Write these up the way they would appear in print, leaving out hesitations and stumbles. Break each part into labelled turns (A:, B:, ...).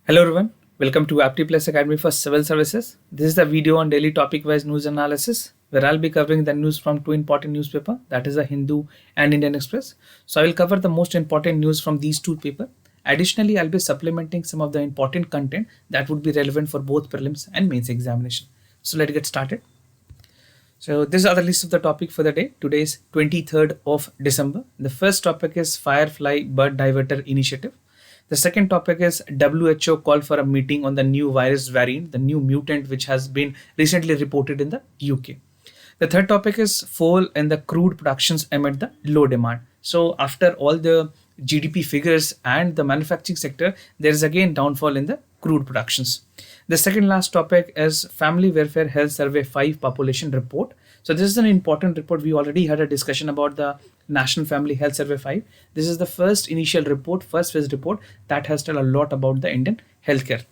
A: Hello everyone, welcome to Apti Plus Academy for Civil Services. This is the video on daily topic-wise news analysis where I'll be covering the news from two important newspapers, that is the Hindu and Indian Express. So I will cover the most important news from these two papers. Additionally, I'll be supplementing some of the important content that would be relevant for both prelims and mains examination. So let's get started. So this is the list of the topic for the day. Today is 23rd of December. The first topic is Firefly bird diverter initiative. The second topic is WHO called for a meeting on the new virus variant, the new mutant which has been recently reported in the UK. The third topic is fall in the crude productions amid the low demand. So after all the GDP figures and the manufacturing sector, there is again downfall in the crude productions. The second last topic is Family Welfare Health Survey 5 population report. So this is an important report. We already had a discussion about the National Family Health Survey 5. This is the first initial report, first phase report that has told a lot about the Indian healthcare.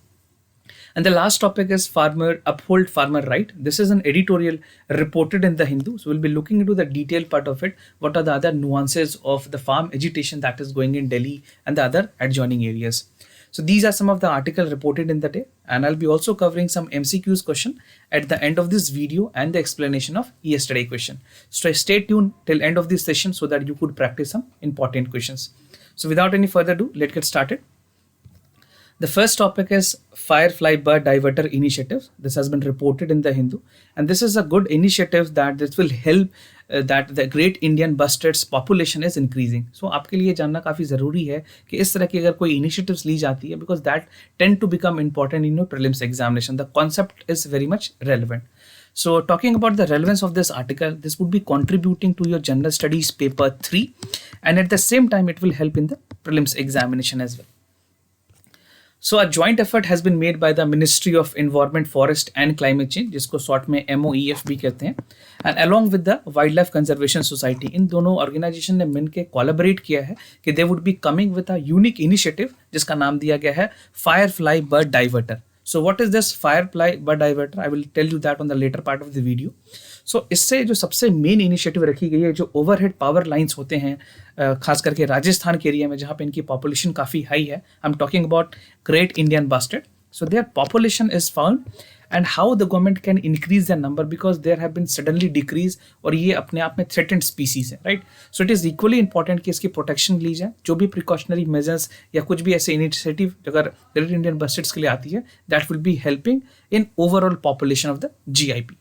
A: And the last topic is uphold farmer right. This is an editorial reported in the Hindu. So we'll be looking into the detailed part of it. What are the other nuances of the farm agitation that is going in Delhi and the other adjoining areas. So these are some of the articles reported in the day, and I'll be also covering some MCQs question at the end of this video and the explanation of yesterday question. So stay tuned till end of this session so that you could practice some important questions. So without any further ado, let's get started. The first topic is Firefly bird diverter initiative. This has been reported in the Hindu, and this is a good initiative that this will help that the Great Indian Bustard's population is increasing. So आपके लिए जानना काफ़ी ज़रूरी है कि इस तरह की अगर कोई initiatives ली जाती है, because that tend to become important in your prelims examination. The concept is very much relevant. So talking about the relevance of this article, this would be contributing to your general studies paper 3, and at the same time it will help in the prelims examination as well. So a joint effort has been made by the Ministry of Environment, Forest and Climate Change, जिसको short में MOEF भी कहते हैं, and along with the Wildlife Conservation Society. इन दोनों organisation ने मिलकर collaborate किया है कि they would be coming with a unique initiative जिसका नाम दिया गया है Firefly bird diverter. So what is this Firefly bird diverter? I will tell you that on the later part of the video. So इससे जो सबसे main initiative रखी गई है, जो ओवरहेड पावर लाइंस होते हैं खास करके राजस्थान के एरिया में जहाँ पे इनकी पॉपुलेशन काफ़ी हाई है. I am talking about great Indian bustard. So their population is found and how the government can increase their number, because there have been suddenly decrease और ये अपने आप में threatened species है, right? So it is equally important कि इसकी protection ली जाए. जो भी precautionary measures या कुछ भी ऐसे initiative अगर Great Indian Bustards के लिए आती है, that will be helping in overall population of the GIP.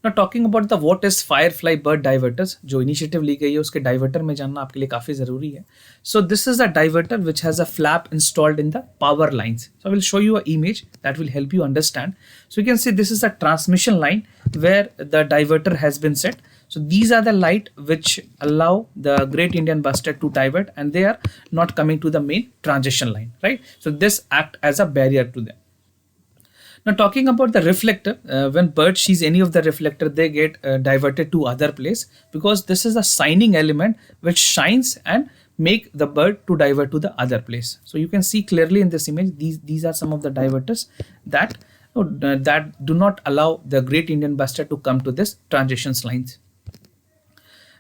A: Now talking about the what is Firefly bird diverters, जो initiative ली गई है उसके diverter में जानना आपके लिए काफ़ी ज़रूरी है. So this is a diverter which has a flap installed in the power lines. So I will show you an image that will help you understand. So you can see this is a transmission line where the diverter has been set. So these are the light which allow the Great Indian Bustard to divert, and they are not coming to the main transition line, right? So this act as a barrier to them. Now talking about the reflector, when bird sees any of the reflector, they get diverted to other place, because this is a shining element which shines and make the bird to divert to the other place. So you can see clearly in this image, these are some of the diverters that do not allow the Great Indian Bustard to come to this transitions lines.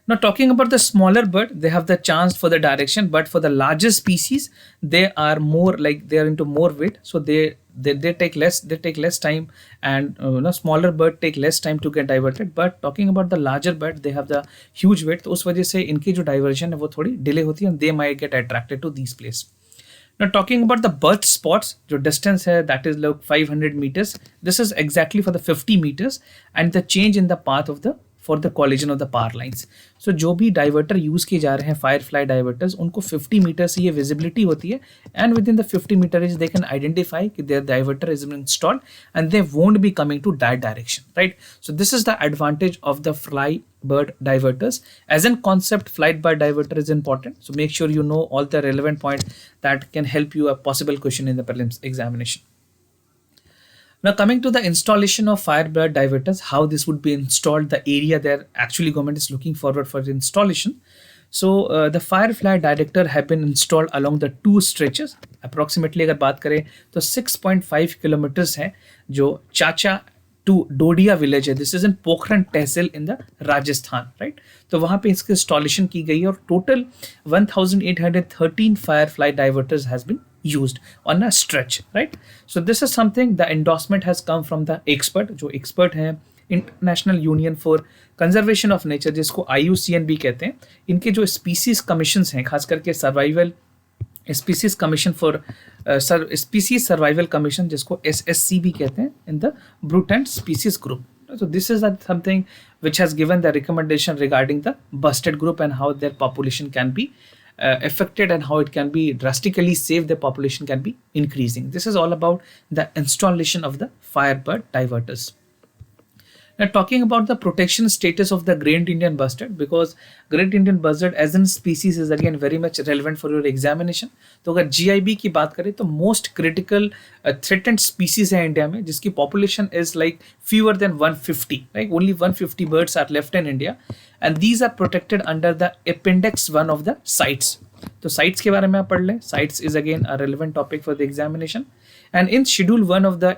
A: Now talking about the smaller bird, they have the chance for the direction, but for the larger species, they are more like they are into more weight, so they take less time, and smaller bird take less time to get diverted. But talking about the larger bird, they have the huge weight, तो उस वजह से इनकी जो diversion है वो थोड़ी delay होती है, and they might get attracted to these place. Now talking about the birth spots, जो distance है that is like 500 meters. This is exactly for the 50 meters, and the change in the path of the for the collision of the power lines. So जो भी diverter use किए जा रहे हैं Firefly diverters, उनको 50 metre से ये visibility होती है, and within the 50 meter range they can identify कि their diverter is installed and they won't be coming to that direction, right? So this is the advantage of the fly bird diverters. As in concept, flight bird diverter is important. So make sure you know all the relevant points that can help you a possible question in the prelims examination. Now coming to the installation of Firebird diverters, how this would be installed, the area there actually government is looking forward for the installation. So the Firefly diverter have been installed along the two stretches. Approximately अगर बात करें तो 6.5 kilometers है जो Chacha to Dodiya village है, this is in Pokhran tehsil in the Rajasthan, right. तो वहाँ पे इसकी इंस्टॉलेशन की गई है और total 1813 firefly diverters has been used on a stretch, right? So this is something, the endorsement has come from the expert, जो expert हैं international union for conservation of nature, जिसको IUCN भी कहते हैं। इनके जो स्पीसीज कमीशंस हैं, खास करके survival species commission for species survival commission, जिसको SSC भी कहते हैं, in the brute and species group. So this is something which has given the recommendation regarding the bustard group and how their population can be affected and how it can be drastically saved, the population can be increasing. This is all about the installation of the firebird diverters. Now talking about the protection status of the Great Indian Bustard, because Great Indian Bustard as a species is again very much relevant for your examination. तो अगर GIB की बात करें तो most critical threatened species है India में, जिसकी population is like fewer than 150, like only 150 birds are left in India, and these are protected under the Appendix 1 of the CITES. तो CITES के बारे में आप पढ़ लें. CITES is again a relevant topic for the examination, and in Schedule 1 of the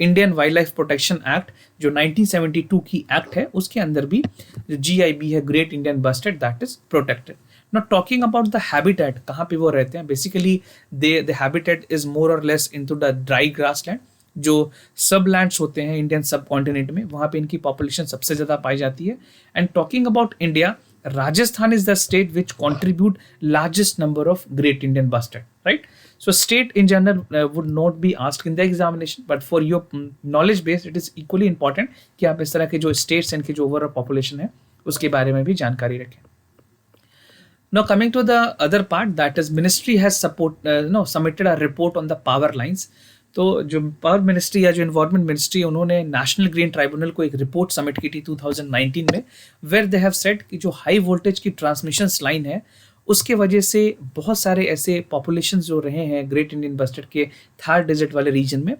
A: Indian wild life protection act जो 1972 की act है, उसके अंदर भी जो GIB है, great Indian bustard, that is protected. Not talking about the habitat, कहाँ पे वो रहते हैं, basically the habitat is more or less into the dry grass land, जो सब लैंड्स होते हैं इंडियन सब कॉन्टिनेंट में, वहाँ पे इनकी पॉपुलेशन सबसे ज़्यादा पाई जाती है. And talking about India, Rajasthan is the state which contribute largest number of Great Indian Bustard, right? So state in general would not be asked in the examination, but for your knowledge base it is equally important कि आप इस तरह के जो states and की जो overall population है उसके बारे में भी जानकारी रखें. Now coming to the other part, that is ministry has submitted a report on the power lines. तो जो पावर मिनिस्ट्री या जो इन्वायरमेंट मिनिस्ट्री है, उन्होंने नेशनल ग्रीन ट्राइब्यूनल को एक रिपोर्ट सबमिट की थी 2019 में, वेयर दे हैव सेड कि जो हाई वोल्टेज की ट्रांसमिशन लाइन है उसके वजह से बहुत सारे ऐसे पॉपुलेशन जो रहे हैं ग्रेट इंडियन बस्टर्ड के थर्ड डिजिट वाले रीजन में,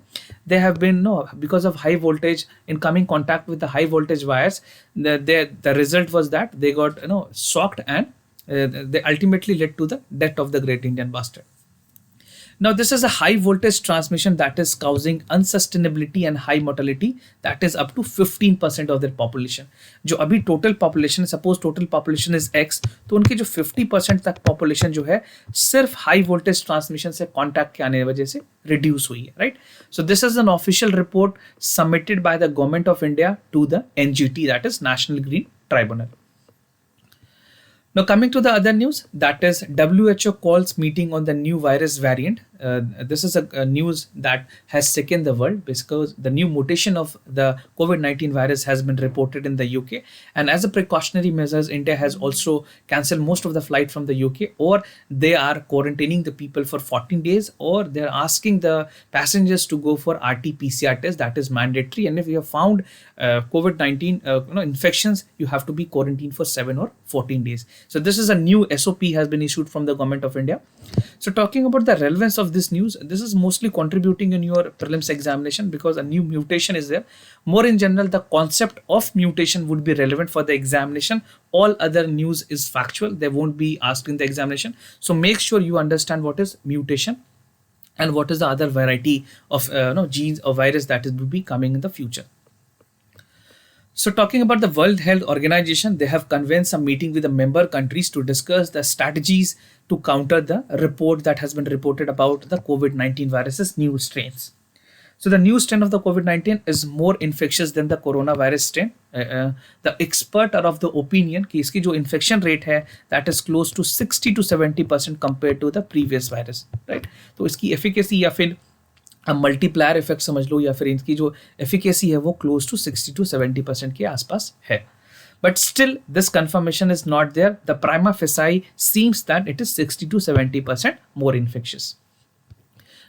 A: they have been because of high voltage in coming contact with the high voltage wires, the result was that they got shocked and they ultimately led to the death of the Great Indian Bustard. Now this is a high voltage transmission that is causing unsustainability and high mortality, that is up to 15% of their population. जो अभी total population, suppose total population is X, तो उनकी जो 50% तक population जो है सिर्फ high voltage transmission से contact के आने की वजह से reduce हुई है, right? So this is an official report submitted by the government of India to the NGT, that is National Green Tribunal. Now coming to the other news, that is WHO calls meeting on the new virus variant. This is a news that has shaken the world because the new mutation of the Covid-19 virus has been reported in the UK, and as a precautionary measures, India has also cancelled most of the flight from the UK, or they are quarantining the people for 14 days, or they are asking the passengers to go for RT-PCR test, that is mandatory, and if you have found COVID-19 infections, you have to be quarantined for 7 or 14 days. So this is a new SOP has been issued from the government of India. So talking about the relevance of this news, this is mostly contributing in your prelims examination because a new mutation is there. More in general, the concept of mutation would be relevant for the examination. All other news is factual. They won't be asked in the examination. So make sure you understand what is mutation and what is the other variety of genes or virus that will be coming in the future. So talking about the World Health Organization, they have convened some meeting with the member countries to discuss the strategies to counter the report that has been reported about the COVID-19 virus's new strains. So the new strain of the COVID-19 is more infectious than the coronavirus strain. The expert are of the opinion कि इसकी जो infection rate है that is close to 60 to 70% compared to the previous virus, right? तो इसकी efficacy या फिर multiplier effect समझ लो, या फिर इनकी जो एफिकेसी है वो क्लोज टू 60 to 70% के आसपास है. But still this confirmation is not there. The prima facie seems that it is 60 to 70% more infectious.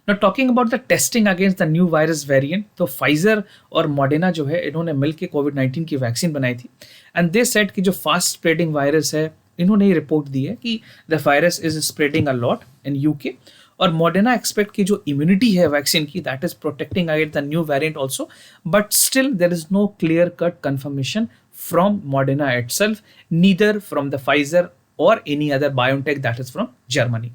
A: Now talking about the testing against the new virus variant, तो Pfizer और Moderna जो है इन्होंने मिलकर कोविड-19 की वैक्सीन बनाई थी, एंड दे सेड कि जो फास्ट स्प्रेडिंग वायरस है, इन्होंने ये रिपोर्ट दी है कि the virus is spreading a lot in UK, और मॉडर्ना एक्सपेक्ट की जो इम्यूनिटी है वैक्सीन की, that is protecting against the new variant also, but still there is no clear cut confirmation from Moderna itself, neither from the Pfizer or any other biotech that is from Germany.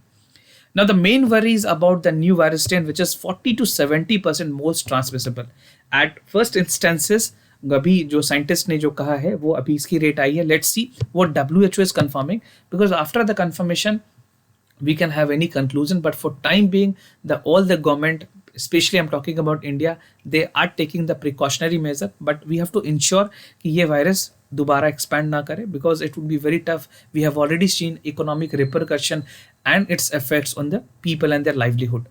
A: Now, the main worry is about the new virus strain, which is 40 to 70% most transmissible. At first instances, अभी जो scientist ने जो कहा है वो अभी इसकी rate I है. Let's see what WHO is confirming, because after the confirmation we can have any conclusion, but for time being all the government, especially I'm talking about India, they are taking the precautionary measure, but we have to ensure कि ये virus दोबारा expand ना करे, because it would be very tough. We have already seen economic repercussion and its effects on the people and their livelihood.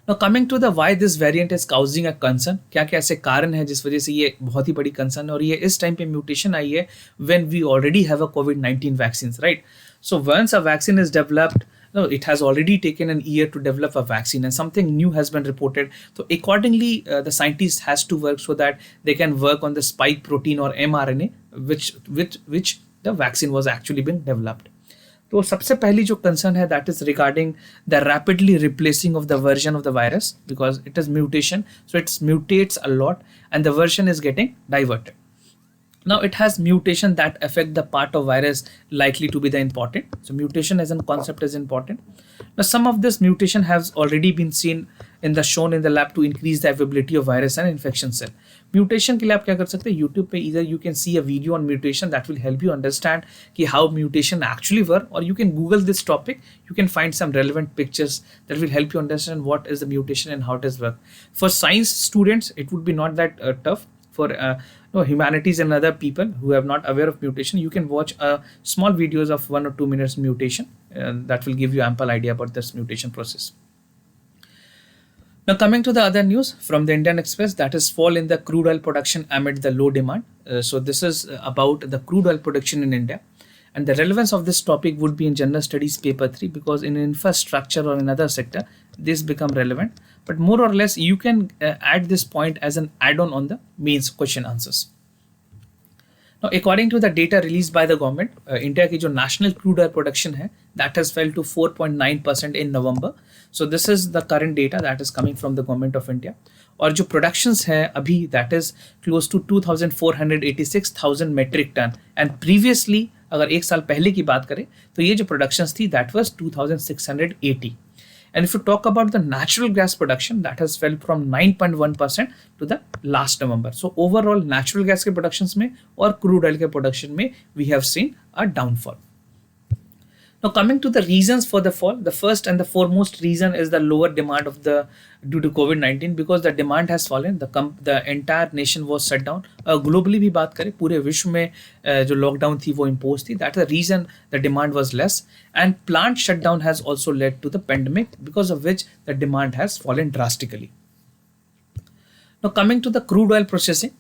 A: Now coming to the why this variant is causing a concern, क्या क्या ऐसे कारण है जिस वजह से ये बहुत ही बड़ी concern है, और ये इस टाइम पे म्यूटेशन आई है when we already have a COVID-19 vaccines, right? So once a vaccine is developed, no, it has already taken an year to develop a vaccine, and something new has been reported. So accordingly, the scientist has to work so that they can work on the spike protein or mRNA, which the vaccine was actually being developed. तो सबसे पहली जो concern है that is regarding the rapidly replacing of the version of the virus, because it is mutation, so it's mutates a lot and the version is getting diverted. Now it has mutation that affect the part of virus likely to be the important. So mutation as a concept is important. Now some of this mutation has already been seen shown in the lab to increase the availability of virus and infection cell. Mutation के लिए आप क्या कर सकते हैं, YouTube पे either you can see a video on mutation that will help you understand कि how mutation actually work, or you can Google this topic. You can find some relevant pictures that will help you understand what is the mutation and how it is work. For science students, it would be not that tough. For humanities and other people who are not aware of mutation, you can watch small videos of 1 or 2 minutes mutation, and that will give you ample idea about this mutation process. Now coming to the other news from the Indian Express, that is fall in the crude oil production amid the low demand. So this is about the crude oil production in India, and the relevance of this topic would be in general studies paper 3, because in infrastructure or another sector this become relevant, but more or less you can add this point as an add-on on the mains question answers. Now according to the data released by the government, India की जो national crude oil production है that has fell to 4.9% in November. So this is the current data that is coming from the government of India. और जो productions है अभी that is close to 2,486,000 metric ton, and previously अगर एक साल पहले की बात करें तो ये जो productions थी that was 2,680. And if you talk about the natural gas production, that has fell from 9.1% to the last November. So overall natural gas के productions में और crude oil के production में we have seen a downfall. Now coming to the reasons for the fall, the first and the foremost reason is the lower demand due to COVID-19, because the demand has fallen. The entire nation was shut down. Globally भी बात करें पूरे विश्व में जो lockdown थी वो impose थी. That's the reason the demand was less, and plant shutdown has also led to the pandemic, because of which the demand has fallen drastically. Now coming to the crude oil processing,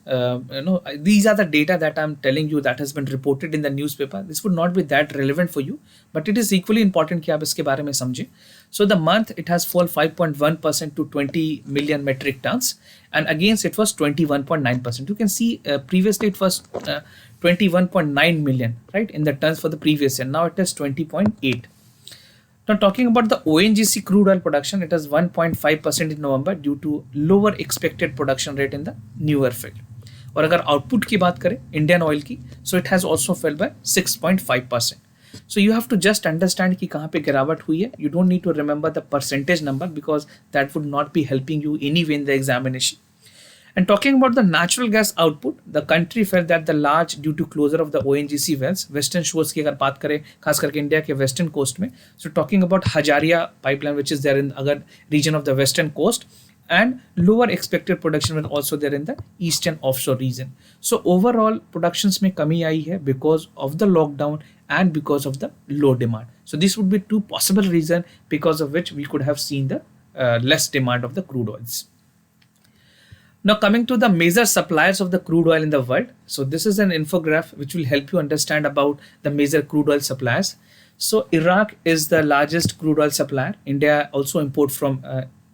A: these are the data that I'm telling you that has been reported in the newspaper. This would not be that relevant for you, but it is equally important कि आप इसके बारे में समझें. So the month it has fallen 5.1% to 20 million metric tons, and against it was 21.9%. You can see previously it was 21.9 million, right, in the tons for the previous year. Now it is 20.8. Now talking about the ONGC crude oil production, it is 1.5% in November due to lower expected production rate in the newer field. और अगर output की बात करें Indian oil की, so it has also fell by 6.5%. So you have to just understand कि कहाँ पे गिरावट हुई है. You don't need to remember the percentage number, because that would not be helping you anyway in the examination. And talking about the natural gas output, the country felt that the large due to closure of the ONGC wells, western shores की अगर बात करें खास करके India के western coast में, so talking about Hajaria pipeline which is there in अगर region of the western coast, and lower expected production was also there in the eastern offshore region. So overall productions में कमी आई है because of the lockdown and because of the low demand. So this would be two possible reasons because of which we could have seen the less demand of the crude oils. Now coming to the major suppliers of the crude oil in the world. So this is an infographic which will help you understand about the major crude oil suppliers. So Iraq is the largest crude oil supplier. India also import from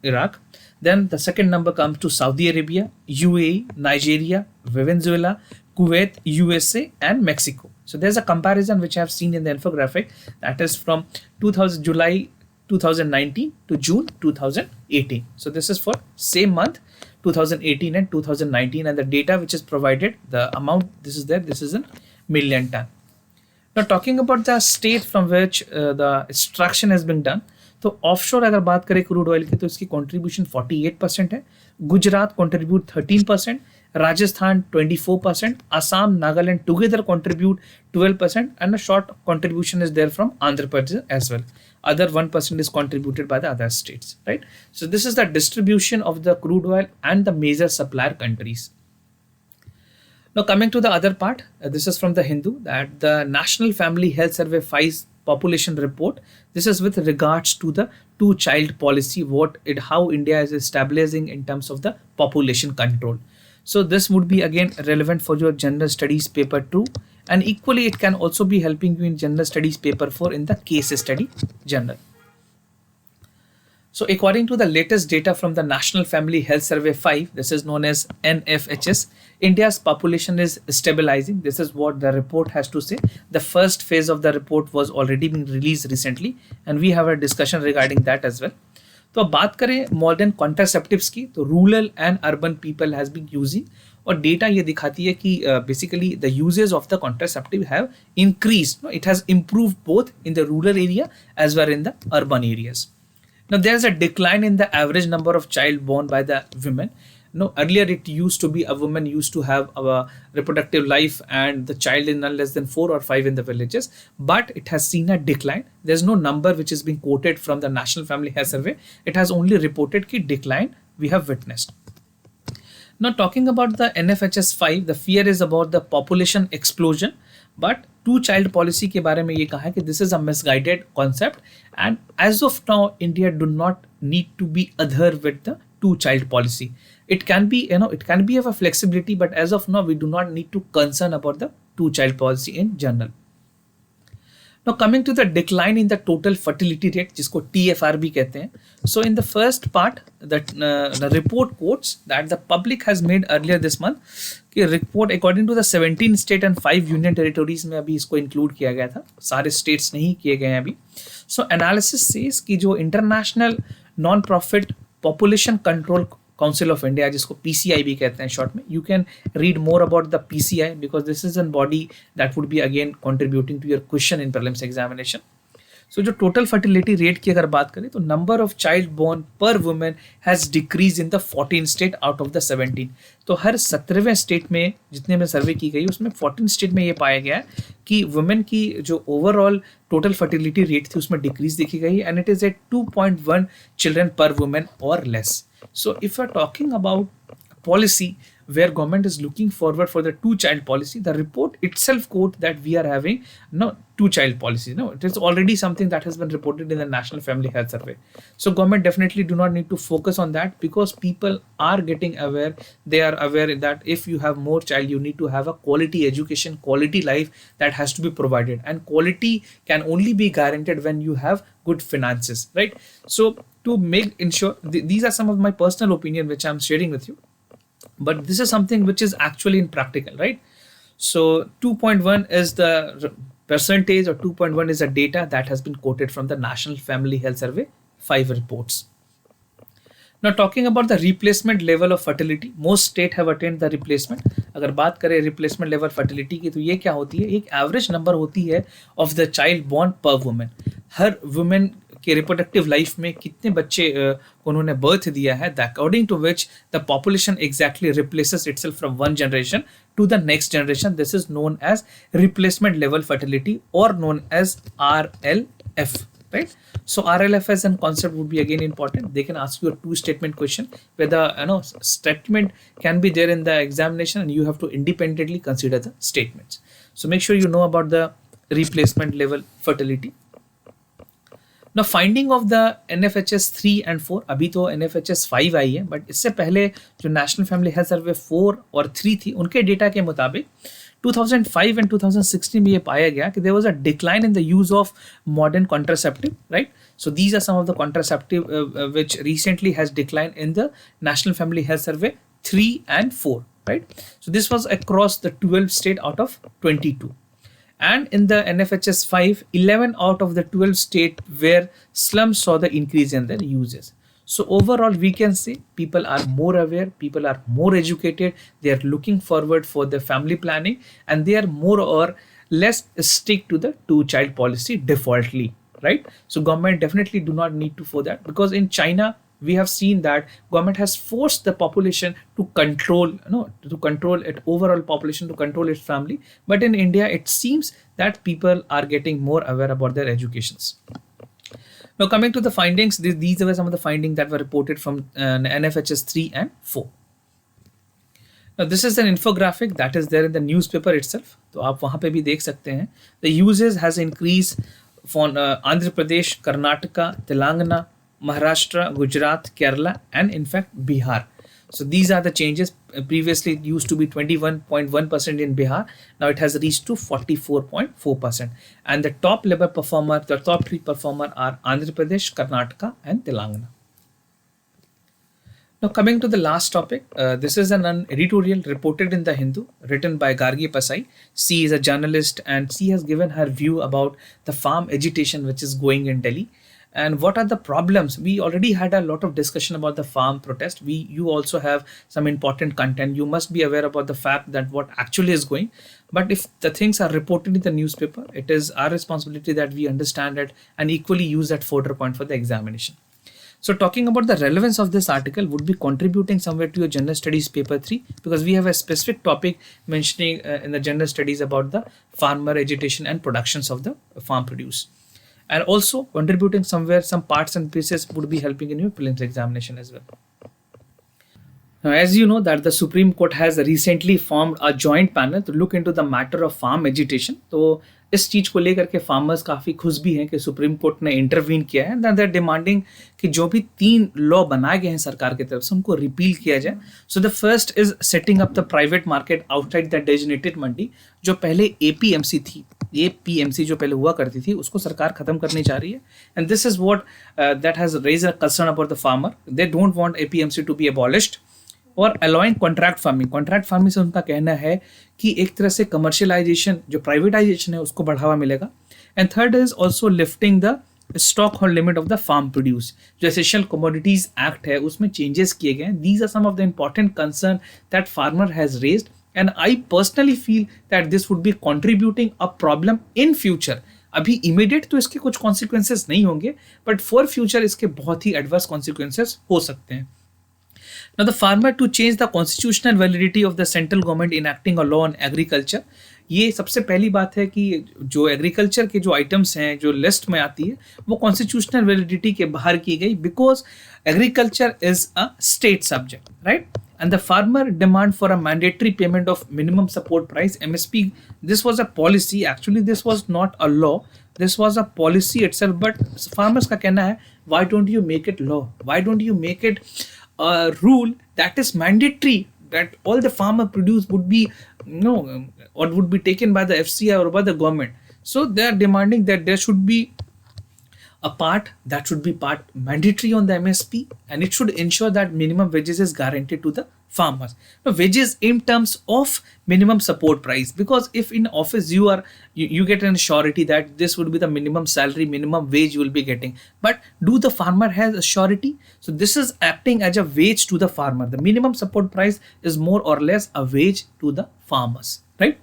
A: Iraq. Then the second number comes to Saudi Arabia, UAE, Nigeria, Venezuela, Kuwait, USA and Mexico. So there's a comparison which I have seen in the infographic, that is from July 2019 to June 2018. So this is for same month 2018 and 2019, and the data which is provided, the amount this is there, this is in million ton. Now talking about the state from which the extraction has been done. तो offshore अगर बात करें crude oil की तो इसकी contribution 48% है, Gujarat contribute 13%, Rajasthan 24%, Assam, Nagaland together contribute 12%, and a short contribution is there from Andhra Pradesh as well. Other 1% is contributed by the other states, right? So this is the distribution of the crude oil and the major supplier countries. Now coming to the other part, this is from the Hindu, that the National Family Health Survey 5 population report. This is with regards to the two-child policy, how India is establishing in terms of the population control. So this would be again relevant for your general studies paper 2, and equally it can also be helping you in general studies paper 4 in the case study journal. So according to the latest data from the National Family Health Survey 5, this is known as NFHS, India's population is stabilizing. This is what the report has to say. The first phase of the report was already being released recently, and we have a discussion regarding that as well. तो अब बात करें modern contraceptives की, तो rural and urban people has been using, और data ये दिखाती है कि basically the usages of the contraceptive have increase, it has improved both in the rural area as well in the urban areas. Now there is a decline in the average number of child born by the women. No, earlier it used to be a woman used to have a reproductive life and the child is none less than 4 or 5 in the villages, but it has seen a decline. There's no number which is being quoted from the National Family Health Survey. It has only reported ki decline we have witnessed. Now talking about the NFHS 5, the fear is about the population explosion, but two child policy के बारे में ये कहा है कि this is a misguided concept, and as of now India do not need to be other with the two child policy. It can be, it can be of a flexibility, but as of now we do not need to concern about the two child policy in general. Now coming to the decline in the total fertility rate, जिसको TFR भी कहते हैं. So in the first part, the report quotes that the public has made earlier this month कि report according to the 17 state and 5 union territories में अभी इसको include किया गया था, सारे states नहीं किए गए हैं अभी. So analysis says कि जो international non-profit population control Council of India, जिसको PCI भी कहते हैं शॉर्ट में, you can read more about the PCI because this is a body that would be again contributing to your question in prelims examination. So जो total fertility rate की अगर बात करें तो number of child born per woman has decreased in the 14 state out of the 17. तो हर 17वें state में जितने में सर्वे की गई उसमें 14 स्टेट में ये पाया गया है कि वुमेन की जो ओवरऑल टोटल फर्टिलिटी रेट थी उसमें डिक्रीज देखी गई, and it is at 2.1 children per women or less. So if we're talking about policy where government is looking forward for the two child policy, the report itself quote that we are having no two child policy. No, it is already something that has been reported in the National Family Health Survey. So government definitely do not need to focus on that because people are getting aware. They are aware that if you have more child, you need to have a quality education, quality life that has to be provided, and quality can only be guaranteed when you have good finances, right? So to make ensure these are some of my personal opinion which I'm sharing with you, but this is something which is actually in practical, right? So 2.1 is the percentage, or 2.1 is a data that has been quoted from the National Family Health Survey 5 reports. Now talking about the replacement level of fertility, most state have attained the replacement. अगर बात करें replacement level fertility की तो ये क्या होती है, एक एवरेज नंबर होती है of the child born per woman. हर वुमेन के रिप्रोडक्टिव लाइफ में कितने बच्चे उन्होंने बर्थ दिया है, according to which the population exactly replaces itself from one generation to the next generation. This is known as replacement level fertility or known as RLF, right? So RLF as a concept would be again important. They can ask you a two statement question where the statement can be there in the examination and you have to independently consider the statements. So make sure you know about the replacement level fertility. Now finding of the NFHS 3 and 4, अभी तो NFHS 5 आई है, but इससे पहले जो national family health survey 4 और 3 थी उनके data के मुताबिक 2005 and 2016 में ये पाया गया कि there was a decline in the use of modern contraceptive, right? So these are some of the contraceptive which recently has declined in the National Family Health Survey 3 and 4, right? So this was across the 12 state out of 22. And in the NFHS 5, 11 out of the 12 states where slums saw the increase in their uses. So overall, we can say people are more aware, people are more educated, they are looking forward for their family planning, and they are more or less stick to the two-child policy defaultly, right? So government definitely do not need to for that, because in China we have seen that government has forced the population to control, to control it, overall population, to control its family. But in India it seems that people are getting more aware about their educations. Now coming to the findings, these were some of the findings that were reported from NFHS 3 and 4. Now this is an infographic that is there in the newspaper itself. तो आप वहाँ पे भी देख सकते हैं. The uses has increased for Andhra Pradesh, Karnataka, Telangana, Maharashtra, Gujarat, Kerala, and in fact Bihar. So these are the changes. Previously it used to be 21.1% in Bihar. Now it has reached to 44.4%. And the top level performer, the top three performer are Andhra Pradesh, Karnataka, and Telangana. Now coming to the last topic, this is an editorial reported in the Hindu, written by Gargi Pasai. She is a journalist and she has given her view about the farm agitation which is going in Delhi. And what are the problems? We already had a lot of discussion about the farm protest. You also have some important content. You must be aware about the fact that what actually is going. But if the things are reported in the newspaper, it is our responsibility that we understand it and equally use that fodder point for the examination. So talking about the relevance of this article would be contributing somewhere to your general studies paper 3, because we have a specific topic mentioning in the general studies about the farmer agitation and productions of the farm produce. And also contributing somewhere some parts and pieces would be helping in your prelims examination as well. Now, as you know that the Supreme Court has recently formed a joint panel to look into the matter of farm agitation. तो इस चीज को लेकर के farmers काफी खुश भी हैं कि सुप्रीम कोर्ट ने इंटरवीन किया है, एंड दे आर डिमांडिंग कि जो भी 3 लॉ बनाए गए हैं सरकार की तरफ से उनको रिपील किया जाए. So the first is setting up the private market outside the designated mandi. जो पहले एपीएमसी थी, एपीएमसी जो पहले हुआ करती थी, उसको सरकार खत्म करनी चाह रही है. And this is what that has raised a concern about the farmer. They don't want APMC to be abolished. और allowing contract farming. Contract farming से उनका कहना है कि एक तरह से कमर्शियलाइजेशन, जो प्राइवेटाइजेशन है, उसको बढ़ावा मिलेगा. And third is also lifting the stock hold limit of the farm produce. जो एसेंशियल कमोडिटीज एक्ट है उसमें चेंजेस किए गए हैं. These are some of the important concern that farmer has raised, and I personally feel that this would be contributing a problem in future. अभी immediate तो इसके कुछ कॉन्सिक्वेंसेस नहीं होंगे, बट फॉर फ्यूचर इसके बहुत ही एडवर्स कॉन्सिक्वेंसेस हो सकते हैं. Now, the farmer to change the constitutional validity of the central government enacting a law on agriculture. ये सबसे पहली बात है कि जो एग्रीकल्चर के जो आइटम्स हैं जो लिस्ट में आती है वो कॉन्स्टिट्यूशनल वैलिडिटी के बाहर की गई, because agriculture is a state subject, right? And the farmer demand for a mandatory payment of minimum support price (MSP). This was a policy. Actually, this was not a law. This was a policy itself. But farmers का कहना है, why don't you make it law? Why don't you make it a rule that is mandatory, that all the farmer produce would be or would be taken by the FCI or by the government? So they are demanding that there should be a part that should be part mandatory on the MSP, and it should ensure that minimum wages is guaranteed to the farmers. Now, wages in terms of minimum support price, because if in office you get an surety that this would be the minimum salary, minimum wage you will be getting, but do the farmer has a surety? So this is acting as a wage to the farmer. The minimum support price is more or less a wage to the farmers, right?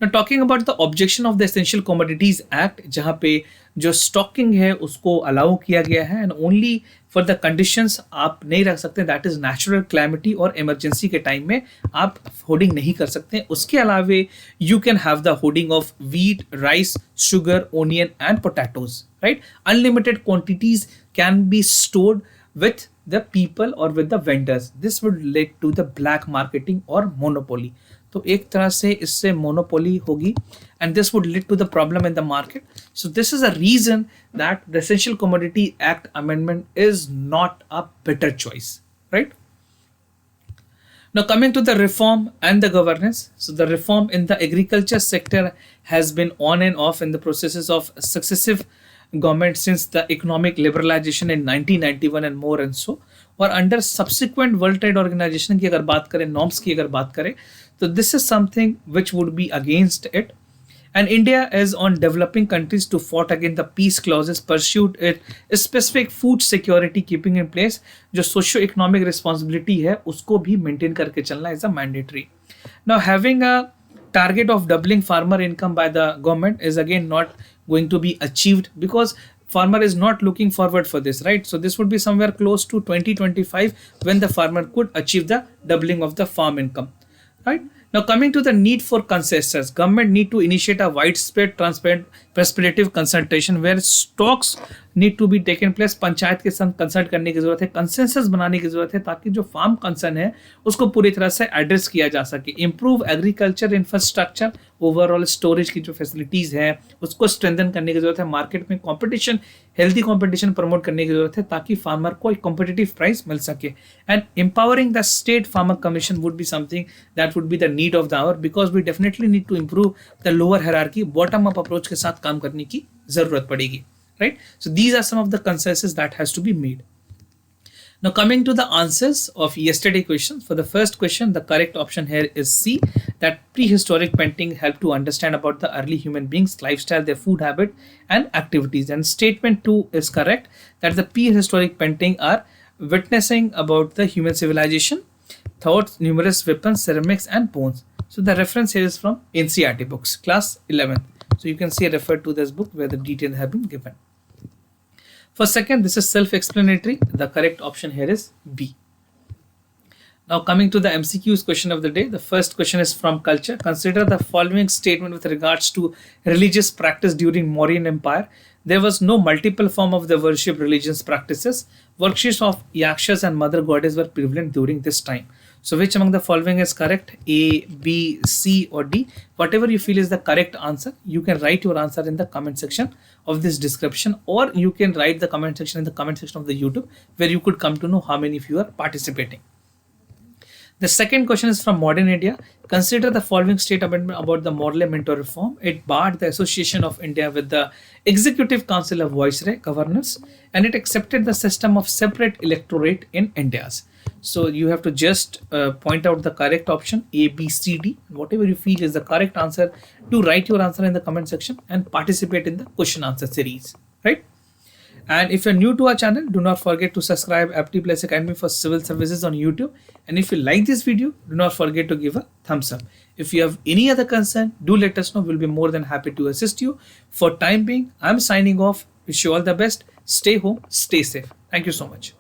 A: Now talking about the objection of the Essential Commodities Act, जहाँ पे जो stocking है उसको allow किया गया है, and only for the conditions आप नहीं रख सकते, दैट इज नेचुरल क्लैमिटी और इमरजेंसी के टाइम में आप होर्डिंग नहीं कर सकते. उसके अलावे you can have the hoarding of wheat, rice, sugar, onion and potatoes, right? Unlimited quantities can be stored with the people or with the vendors. This would lead to the black marketing or monopoly. तो एक तरह से इससे monopoly होगी, and this would lead to the problem in the market. So this is a reason that the Essential Commodity Act amendment is not a better choice, right? Now coming to the reform and the governance. So the reform in the agriculture sector has been on and off in the processes of successive government since the economic liberalization in 1991 and more and so, और under subsequent World Trade Organization की अगर बात करें, norms की अगर बात करें, तो this is something which would be against it. And India is on developing countries to fought against the peace clauses, pursued it specific food security keeping in place. जो socio economic responsibility है उसको भी maintain करके चलना is a mandatory. Now having a target of doubling farmer income by the government is again not going to be achieved, because farmer is not looking forward for this, right? So this would be somewhere close to 2025 when the farmer could achieve the doubling of the farm income, right? Now coming to the need for consensus, government need to initiate a widespread transparent perspective consultation where stocks need to be taken place. Panchayat के साथ consult करने की जरूरत है, consensus बनाने की जरूरत है, ताकि जो फार्म कंसर्न है उसको पूरी तरह से एड्रेस किया जा सके. Improve agriculture infrastructure, overall storage की जो फैसिलिटीज है उसको स्ट्रेंथन करने की जरूरत है. मार्केट में कंपटीशन, हेल्दी कंपटीशन प्रमोट करने की जरूरत है ताकि फार्मर को एक कॉम्पिटिटिव प्राइस मिल सके. And empowering the state farmer commission would be something that would be the need of the hour, because we definitely need to improve the lower hierarchy. Bottom up approach के साथ काम करने की जरूरत पड़ेगी, right? So these are some of the consensus that has to be made. Now coming to the answers of yesterday questions. For the first question, the correct option here is C, that prehistoric painting helped to understand about the early human beings, lifestyle, their food habit and activities. And statement 2 is correct, that the prehistoric painting are witnessing about the human civilization, thoughts, numerous weapons, ceramics and bones. So the reference here is from NCERT books, class 11th. So you can see refer to this book where the details have been given. For second, this is self-explanatory. The correct option here is B. Now coming to the MCQs question of the day. The first question is from culture. Consider the following statement with regards to religious practice during Mauryan Empire. There was no multiple form of the worship religious practices. Worships of yakshas and mother goddess were prevalent during this time. So which among the following is correct? A, B, C or D? Whatever you feel is the correct answer, you can write your answer in the comment section of this description, or you can write the comment section in the comment section of the YouTube, where you could come to know how many of you are participating. The second question is from modern India. Consider the following state amendment about the Morley-Minto reform. It barred the association of India with the Executive Council of Viceroy governors, and it accepted the system of separate electorate in India's. So you have to just point out the correct option A, B, C, D. Whatever you feel is the correct answer, do write your answer in the comment section and participate in the question answer series, right? And if you're new to our channel, do not forget to subscribe Apti Plus Academy for Civil Services on YouTube. And if you like this video, do not forget to give a thumbs up. If you have any other concern, do let us know. We'll be more than happy to assist you. For time being, I'm signing off. Wish you all the best. Stay home, stay safe. Thank you so much.